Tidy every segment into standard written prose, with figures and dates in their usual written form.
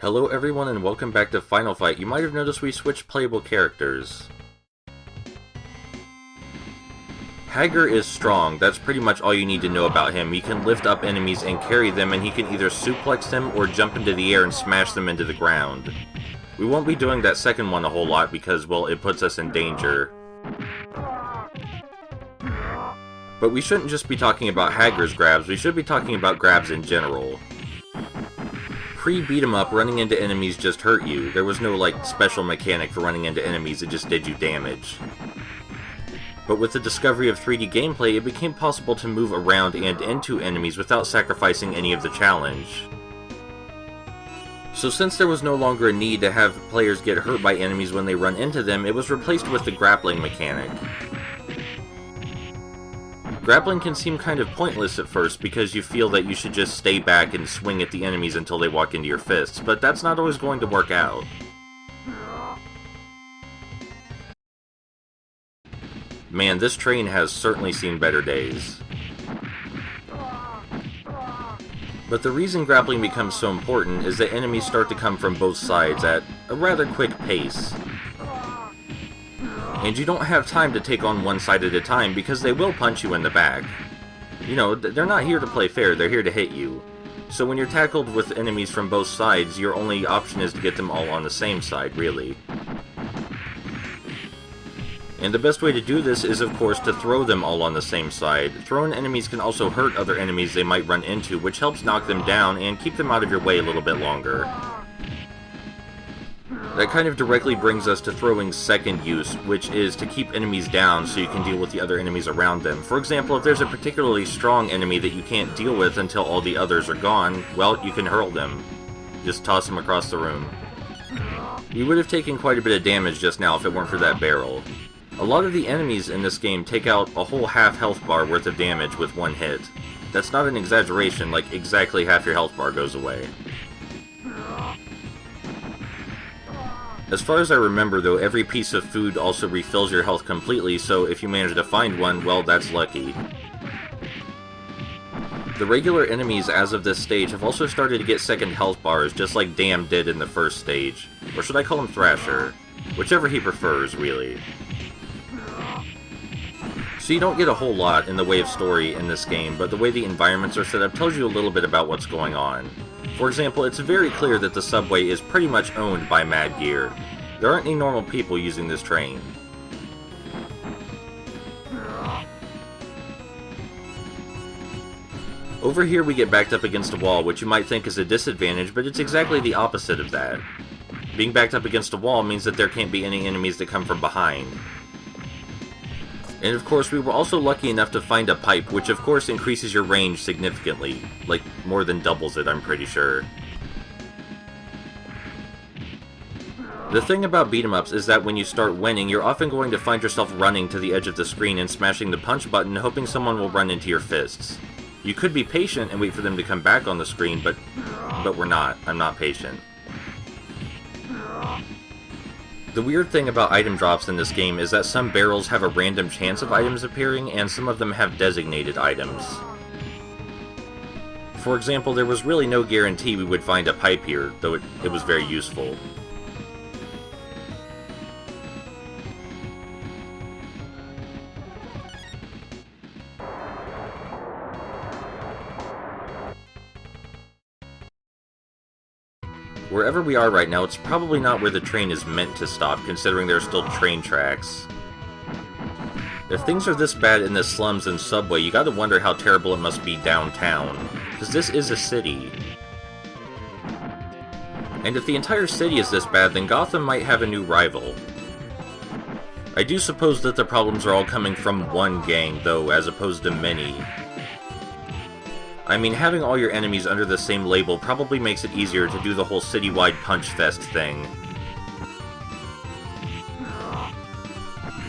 Hello everyone and welcome back to Final Fight. You might have noticed we switched playable characters. Hager is strong, that's pretty much all you need to know about him. He can lift up enemies and carry them, and he can either suplex them or jump into the air and smash them into the ground. We won't be doing that second one a whole lot because, well, it puts us in danger. But we shouldn't just be talking about Hager's grabs, we should be talking about grabs in general. Pre-beat 'em up, running into enemies just hurt you. There was no, special mechanic for running into enemies, it just did you damage. But with the discovery of 3D gameplay, it became possible to move around and into enemies without sacrificing any of the challenge. So since there was no longer a need to have players get hurt by enemies when they run into them, it was replaced with the grappling mechanic. Grappling can seem kind of pointless at first because you feel that you should just stay back and swing at the enemies until they walk into your fists, but that's not always going to work out. Man, this train has certainly seen better days. But the reason grappling becomes so important is that enemies start to come from both sides at a rather quick pace. And you don't have time to take on one side at a time because they will punch you in the back. You know, they're not here to play fair, they're here to hit you. So when you're tackled with enemies from both sides, your only option is to get them all on the same side, really. And the best way to do this is, of course, to throw them all on the same side. Thrown enemies can also hurt other enemies they might run into, which helps knock them down and keep them out of your way a little bit longer. That kind of directly brings us to throwing's second use, which is to keep enemies down so you can deal with the other enemies around them. For example, if there's a particularly strong enemy that you can't deal with until all the others are gone, well, you can hurl them. Just toss them across the room. You would have taken quite a bit of damage just now if it weren't for that barrel. A lot of the enemies in this game take out a whole half health bar worth of damage with one hit. That's not an exaggeration, like exactly half your health bar goes away. As far as I remember though, every piece of food also refills your health completely, so if you manage to find one, well, that's lucky. The regular enemies as of this stage have also started to get second health bars, just like Dam did in the first stage. Or should I call him Thrasher? Whichever he prefers, really. So you don't get a whole lot in the way of story in this game, but the way the environments are set up tells you a little bit about what's going on. For example, it's very clear that the subway is pretty much owned by Mad Gear. There aren't any normal people using this train. Over here we get backed up against a wall, which you might think is a disadvantage, but it's exactly the opposite of that. Being backed up against a wall means that there can't be any enemies that come from behind. And of course, we were also lucky enough to find a pipe, which of course increases your range significantly. Like, more than doubles it, I'm pretty sure. The thing about beat-em-ups is that when you start winning, you're often going to find yourself running to the edge of the screen and smashing the punch button, hoping someone will run into your fists. You could be patient and wait for them to come back on the screen, but we're not. I'm not patient. The weird thing about item drops in this game is that some barrels have a random chance of items appearing, and some of them have designated items. For example, there was really no guarantee we would find a pipe here, though it was very useful. Wherever we are right now, it's probably not where the train is meant to stop, considering there are still train tracks. If things are this bad in the slums and subway, you gotta wonder how terrible it must be downtown, because this is a city. And if the entire city is this bad, then Gotham might have a new rival. I do suppose that the problems are all coming from one gang, though, as opposed to many. I mean, having all your enemies under the same label probably makes it easier to do the whole citywide punch fest thing.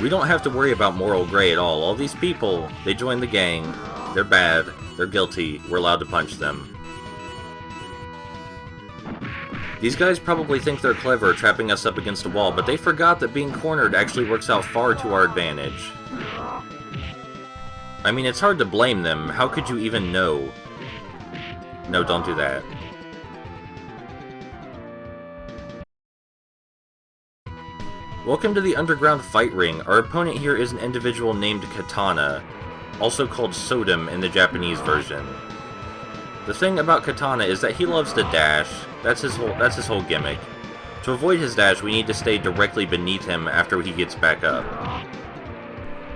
We don't have to worry about moral gray at all. All these people, they joined the gang, they're bad, they're guilty, we're allowed to punch them. These guys probably think they're clever trapping us up against a wall, but they forgot that being cornered actually works out far to our advantage. I mean, it's hard to blame them. How could you even know? No, don't do that. Welcome to the underground fight ring. Our opponent here is an individual named Katana, also called Sodom in the Japanese version. The thing about Katana is that he loves to dash. That's his whole gimmick. To avoid his dash, we need to stay directly beneath him after he gets back up.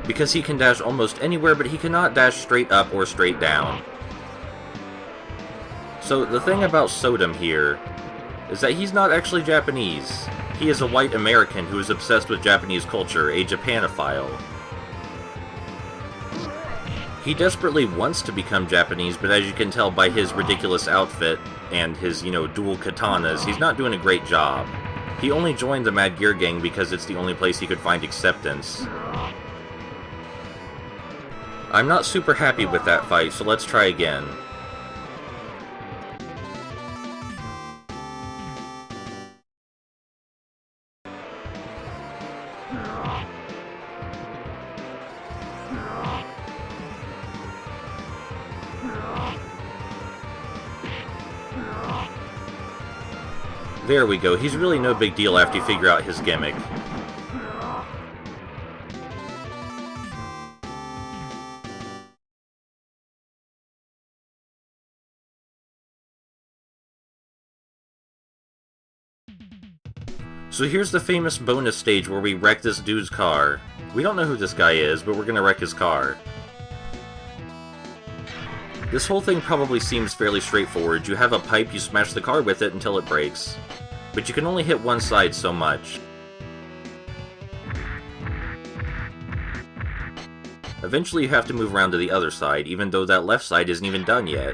Because he can dash almost anywhere, but he cannot dash straight up or straight down. So the thing about Sodom here is that he's not actually Japanese. He is a white American who is obsessed with Japanese culture, a Japanophile. He desperately wants to become Japanese, but as you can tell by his ridiculous outfit and his, dual katanas, he's not doing a great job. He only joined the Mad Gear Gang because it's the only place he could find acceptance. I'm not super happy with that fight, so let's try again. There we go, he's really no big deal after you figure out his gimmick. So here's the famous bonus stage where we wreck this dude's car. We don't know who this guy is, but we're gonna wreck his car. This whole thing probably seems fairly straightforward. You have a pipe, you smash the car with it until it breaks. But you can only hit one side so much. Eventually you have to move around to the other side, even though that left side isn't even done yet.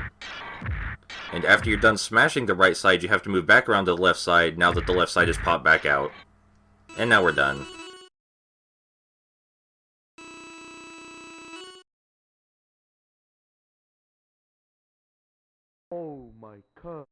And after you're done smashing the right side, you have to move back around to the left side now that the left side is popped back out. And now we're done. Oh my god.